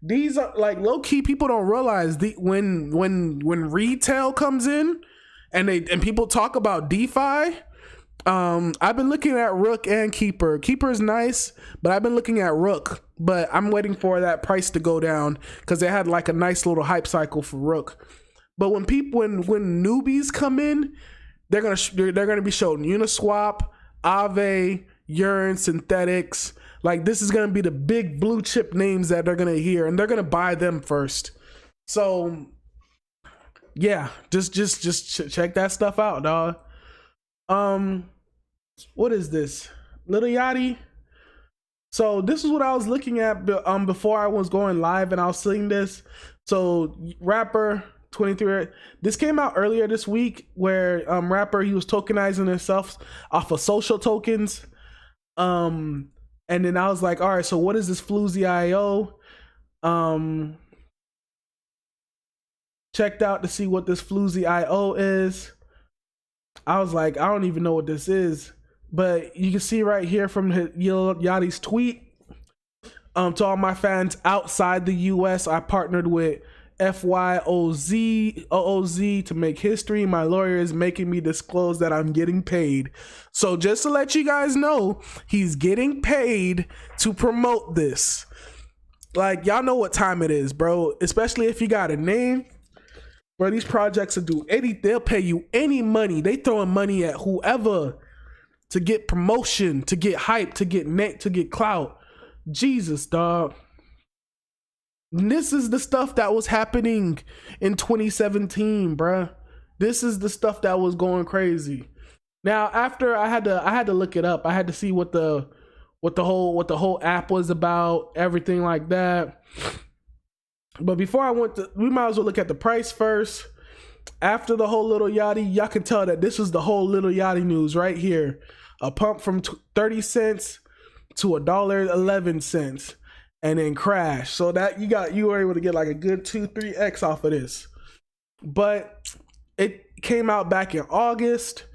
These are like low key. People don't realize when retail comes in, and people talk about DeFi. I've been looking at Rook and Keeper. Keeper is nice, but I've been looking at Rook. But I'm waiting for that price to go down because they had like a nice little hype cycle for Rook. But when newbies come in, they're gonna be shown Uniswap, Aave, Yearn, Synthetics. Like, this is gonna be the big blue chip names that they're gonna hear, and they're gonna buy them first. So yeah, just check that stuff out, dog. What is this? Little Yachty. So this is what I was looking at before I was going live, and I was seeing this. So Rapper 23, this came out earlier this week, where Rapper, he was tokenizing himself off of social tokens. And then I was like, all right, so what is this Floozy IO? Checked out to see what this Floozy IO is. I was like, I don't even know what this is. But you can see right here from Yachty's tweet, to all my fans outside the US, I partnered with FYOZ to make history. My lawyer is making me disclose that I'm getting paid. So just to let you guys know, he's getting paid to promote this. Like, y'all know what time it is, bro. Especially if you got a name. Bro, these projects will do they'll pay you any money. They throwing money at whoever to get promotion, to get hype, to get clout. Jesus, dog. This is the stuff that was happening in 2017, bruh. This is the stuff that was going crazy. Now, after I had to look it up. I had to see what the whole app was about, everything like that. But before we might as well look at the price first. After the whole Little Yachty, y'all can tell that this was the whole Little Yachty news right here. A pump from 30 cents to $1.11, and then crash. So that you were able to get like a good 2-3x off of this. But it came out back in August.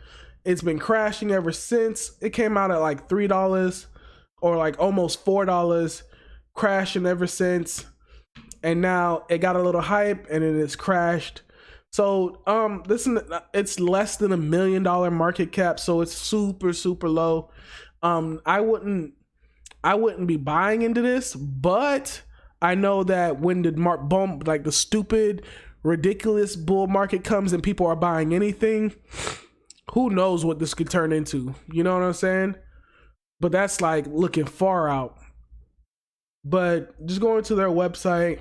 It's been crashing ever since. It came out at like $3 or like almost $4, crashing ever since. And now it got a little hype, and then it's crashed. So it's less than $1 million market cap, so it's super, super low. I wouldn't be buying into this, but I know that when the stupid, ridiculous bull market comes and people are buying anything, who knows what this could turn into? You know what I'm saying? But that's like looking far out. But just going to their website.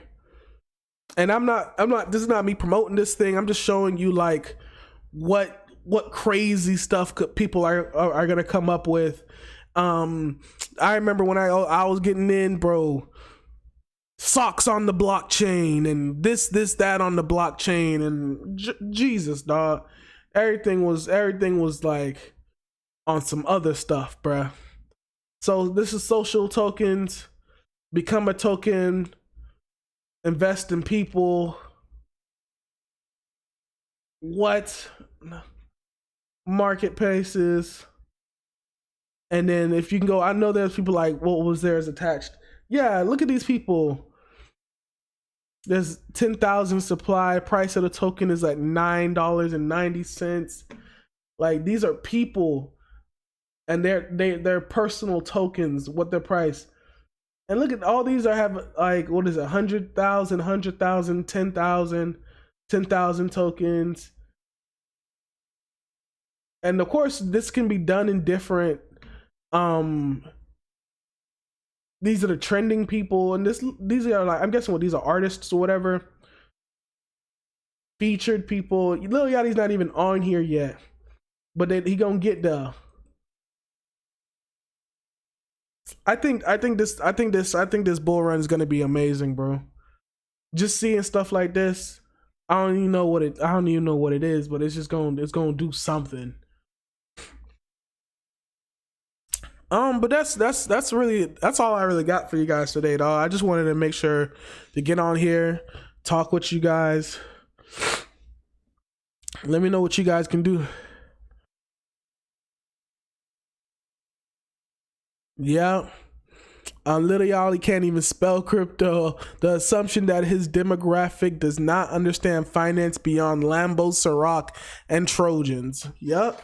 And I'm not, this is not me promoting this thing. I'm just showing you like what crazy stuff people are going to come up with. I remember when I was getting in, bro, socks on the blockchain and this, that on the blockchain, and Jesus, dog. Everything was like on some other stuff, bruh. So this is social tokens, become a token, invest in people. What marketplaces? And then if you can go, I know there's people like, what was theirs attached? Yeah, look at these people. There's 10,000 supply. Price of the token is like $9.90. Like, these are people, and they're personal tokens. What their price? And look at all these have like, what is it? 100,000, 10,000 tokens. And of course, this can be done in different. These are the trending people, and these are like, I'm guessing what these are, artists or whatever. Featured people. Lil Yachty's not even on here yet, but he gonna get the. I think this bull run is gonna be amazing, bro. Just seeing stuff like this, I don't even know what it is, but it's gonna do something. But that's really that's all I really got for you guys today, dog. I just wanted to make sure to get on here, talk with you guys. Let me know what you guys can do. Yeah. Little Yali can't even spell crypto. The assumption that his demographic does not understand finance beyond Lambo, Ciroc, and Trojans. Yep.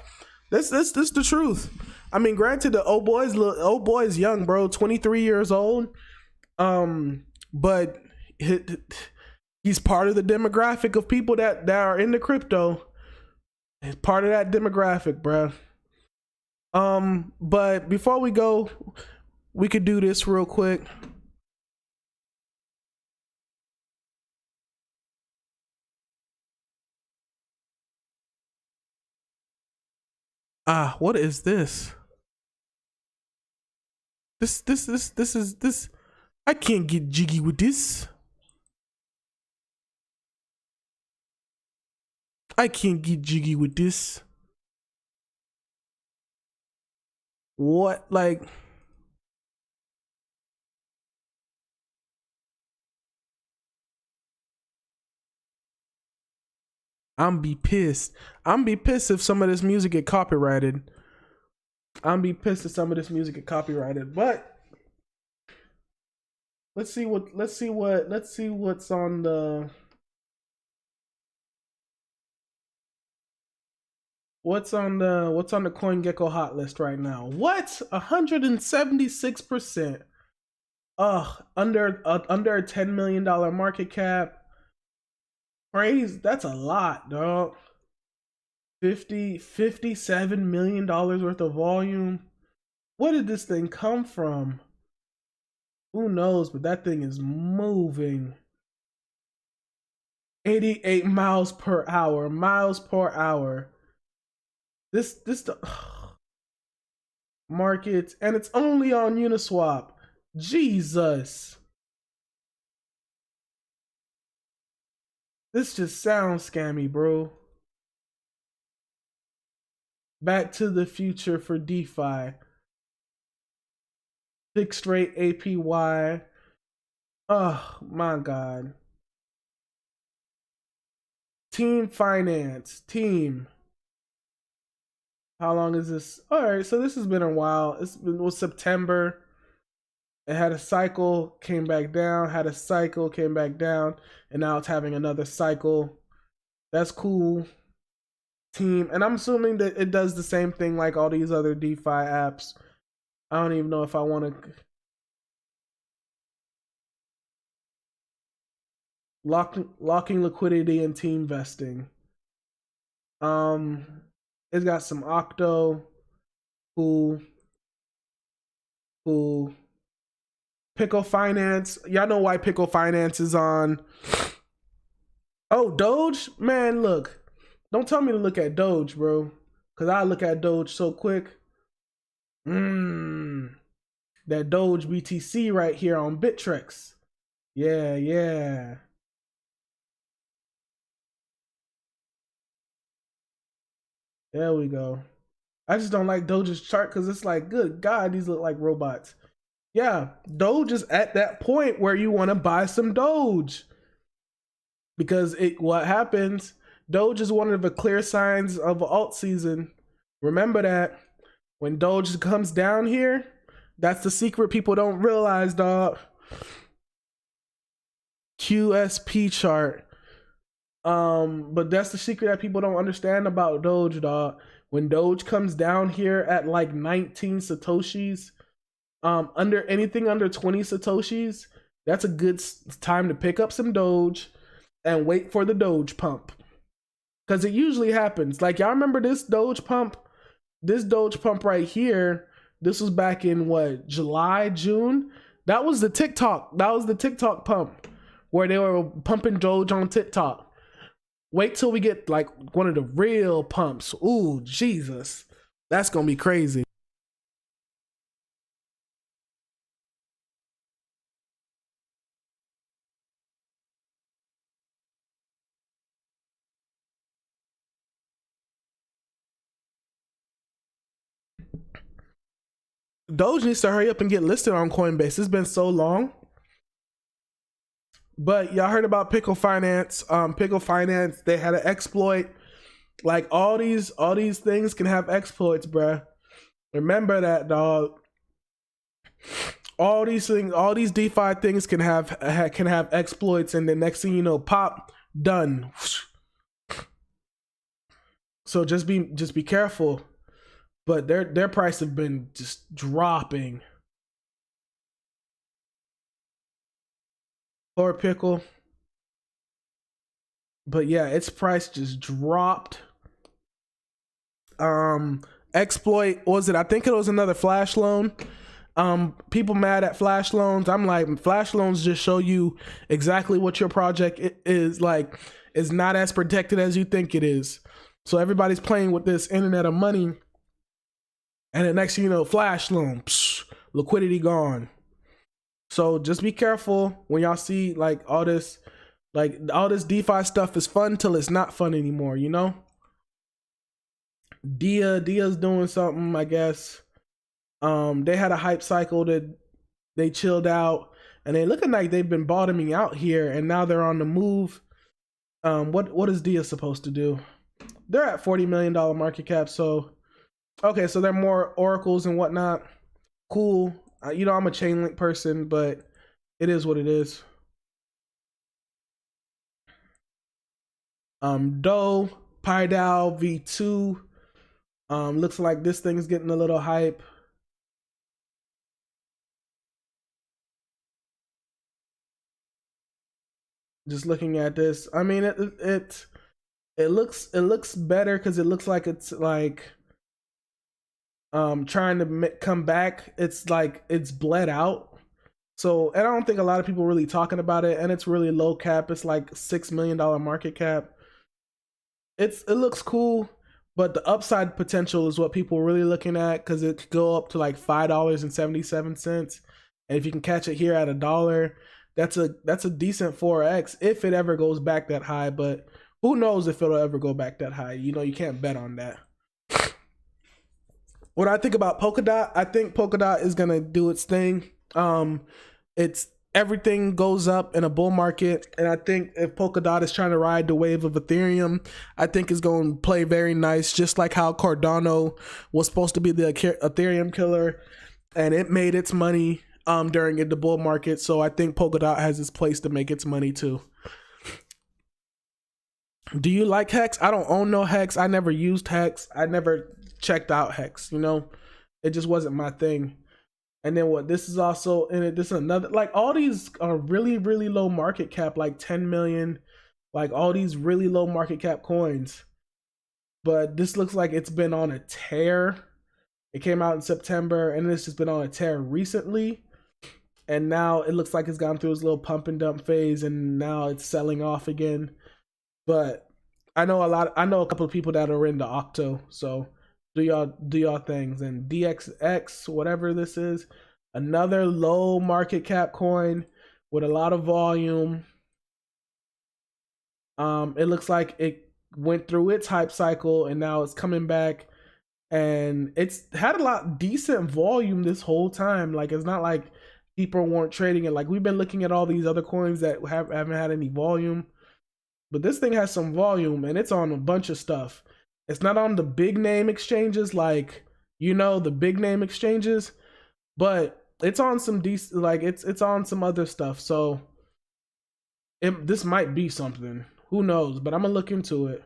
This the truth. I mean, granted, the old boy's young, bro, 23 years old. But he's part of the demographic of people that are into crypto. He's part of that demographic, bro. But before we go, we could do this real quick. What is this? This is this. I can't get jiggy with this. I can't get jiggy with this. What, like? I'm be pissed. I'm be pissed if some of this music get copyrighted. I'm be pissed if some of this music get copyrighted. But let's see what's on the what's on the CoinGecko hot list right now. What? 176%. Under a $10 million market cap. Praise, that's a lot, dog. $57 million worth of volume. Where did this thing come from? Who knows, but that thing is moving. 88 miles per hour. Miles per hour. This market, and it's only on Uniswap. Jesus. This just sounds scammy, bro. Back to the future for DeFi. Fixed rate APY. Oh my God. Team finance. Team. How long is this? All right, so this has been a while. It was September. It had a cycle, came back down, had a cycle, came back down, and now it's having another cycle. That's cool. Team, and I'm assuming that it does the same thing like all these other DeFi apps. I don't even know if I want to locking liquidity and team vesting. It's got some Octo, cool. Pickle Finance. Y'all know why Pickle Finance is on. Oh, Doge? Man, look. Don't tell me to look at Doge, bro. Because I look at Doge so quick. That Doge BTC right here on Bittrex. Yeah. There we go. I just don't like Doge's chart because it's like, good God, these look like robots. Yeah, Doge is at that point where you want to buy some Doge. Because what happens, Doge is one of the clear signs of alt season. Remember that. When Doge comes down here, that's the secret people don't realize, dog. QSP chart. But that's the secret that people don't understand about Doge, dog. When Doge comes down here at like 19 Satoshis, under anything under 20 Satoshis, that's a good time to pick up some Doge and wait for the Doge pump. Because it usually happens. Like, y'all remember this Doge pump? This Doge pump right here, this was back in what, July, June? That was the TikTok pump where they were pumping Doge on TikTok. Wait till we get like one of the real pumps. Ooh, Jesus. That's gonna be crazy. Doge needs to hurry up and get listed on Coinbase. It's been so long. But y'all heard about Pickle Finance. Pickle Finance, they had an exploit. Like all these things can have exploits, bruh. Remember that, dog. All these things, all these DeFi things can have exploits, and the next thing you know, pop, done. So just be careful. But their price have been just dropping. Poor Pickle. But yeah, its price just dropped. Exploit, was it? I think it was another flash loan. People mad at flash loans. I'm like, flash loans just show you exactly what your project is like. Is not as protected as you think it is. So everybody's playing with this internet of money, and the next thing you know, flash loan, liquidity gone. So just be careful when y'all see like all this DeFi stuff is fun till it's not fun anymore, you know? Dia's doing something, I guess. They had a hype cycle that they chilled out, and they looking like they've been bottoming out here, and now they're on the move. What is Dia supposed to do? They're at $40 million market cap, so okay, so they're more oracles and whatnot. Cool. You know, I'm a Chainlink person, but it is what it is. DOE, PyDAO V2. Looks like this thing's getting a little hype. Just looking at this, I mean, it looks better because it looks like it's like trying to come back. It's like it's bled out. So, and I don't think a lot of people really talking about it, and it's really low cap. It's like $6 million market cap. It looks cool, but the upside potential is what people are really looking at, because it could go up to like $5.77, and if you can catch it here at $1, that's a decent 4x if it ever goes back that high. But who knows if it'll ever go back that high? You know, you can't bet on that. What I think about Polkadot, I think Polkadot is gonna do its thing. It's everything goes up in a bull market, and I think if Polkadot is trying to ride the wave of Ethereum, I think it's going to play very nice, just like how Cardano was supposed to be the Ethereum killer, and it made its money during the bull market. So I think Polkadot has its place to make its money too. Do you like Hex? I don't own no Hex. I never used Hex. I never checked out Hex, you know? It just wasn't my thing. And then what, this is also in it, this is another, like all these are really, really low market cap, like 10 million, like all these really low market cap coins. But this looks like it's been on a tear. It came out in September, and it's just been on a tear recently. And now it looks like it's gone through its little pump and dump phase, and now it's selling off again. But I know a couple of people that are into Octo, so do y'all things. And DXX, whatever this is, another low market cap coin with a lot of volume. It looks like it went through its hype cycle, and now it's coming back, and it's had a lot decent volume this whole time. Like, it's not like people weren't trading it. Like, we've been looking at all these other coins that haven't had any volume, but this thing has some volume, and it's on a bunch of stuff. It's not on the big name exchanges, like, you know, the big name exchanges, but it's on some decent, like, it's on some other stuff. So this might be something. Who knows? But I'm gonna look into it.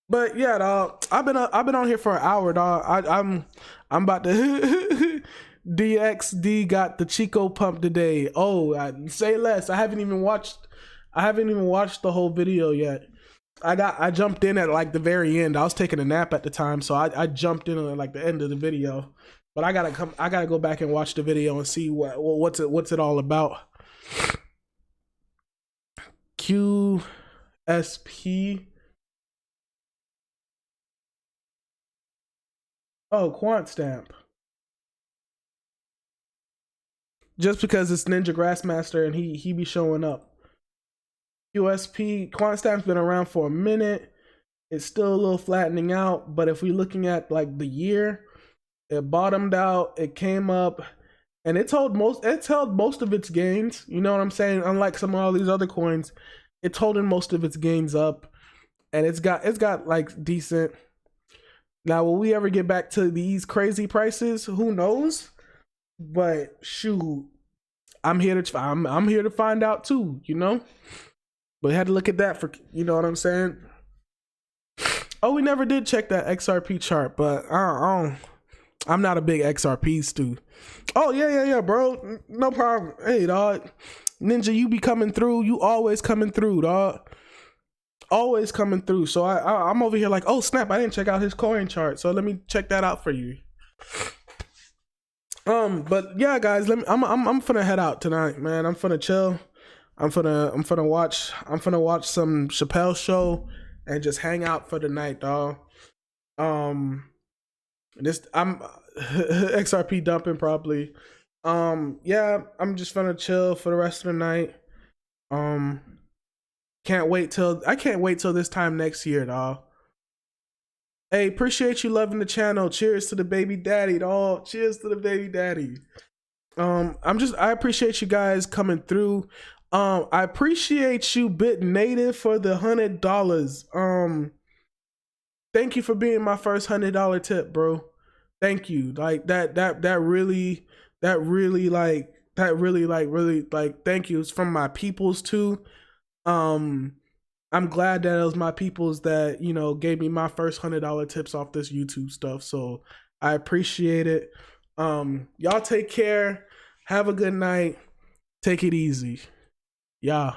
But yeah, dog, I've been on here for an hour, dog. I'm about to DXD got the Chico pump today. Oh, say less. I haven't even watched the whole video yet. I jumped in at like the very end. I was taking a nap at the time, so I jumped in at like the end of the video. But I gotta go back and watch the video and see what's it all about. QSP. Oh, Quant Stamp. Just because it's Ninja Grassmaster and he be showing up. QSP, Quant Stamp's been around for a minute. It's still a little flattening out, but if we're looking at like the year, It bottomed out, it came up, and it's held most of its gains. You know what I'm saying? Unlike some of all these other coins, it's holding most of its gains up, and it's got like decent. Now, will we ever get back to these crazy prices? Who knows? But shoot, I'm here to find out too. You know, but we had to look at that for, you know what I'm saying. Oh, we never did check that XRP chart, but I'm not a big XRP stu. Oh yeah, bro, no problem. Hey, dog, Ninja, you be coming through. You always coming through, dog. Always coming through. So I'm over here like, oh snap, I didn't check out his coin chart. So let me check that out for you. But yeah, guys, I'm finna head out tonight, man. I'm finna chill. I'm finna watch some Chappelle show and just hang out for the night, dog. I'm XRP dumping probably. Yeah, I'm just finna chill for the rest of the night. I can't wait till this time next year, dog. Hey, appreciate you loving the channel. Cheers to the baby daddy, dog. Cheers to the baby daddy. I appreciate you guys coming through. I appreciate you, Bit Native, for the $100. Thank you for being my first $100 tip, bro. Thank you. Like that really thank you. It's from my peoples too. I'm glad that it was my peoples that, you know, gave me my first $100 tips off this YouTube stuff. So I appreciate it. Y'all take care. Have a good night. Take it easy. Yeah.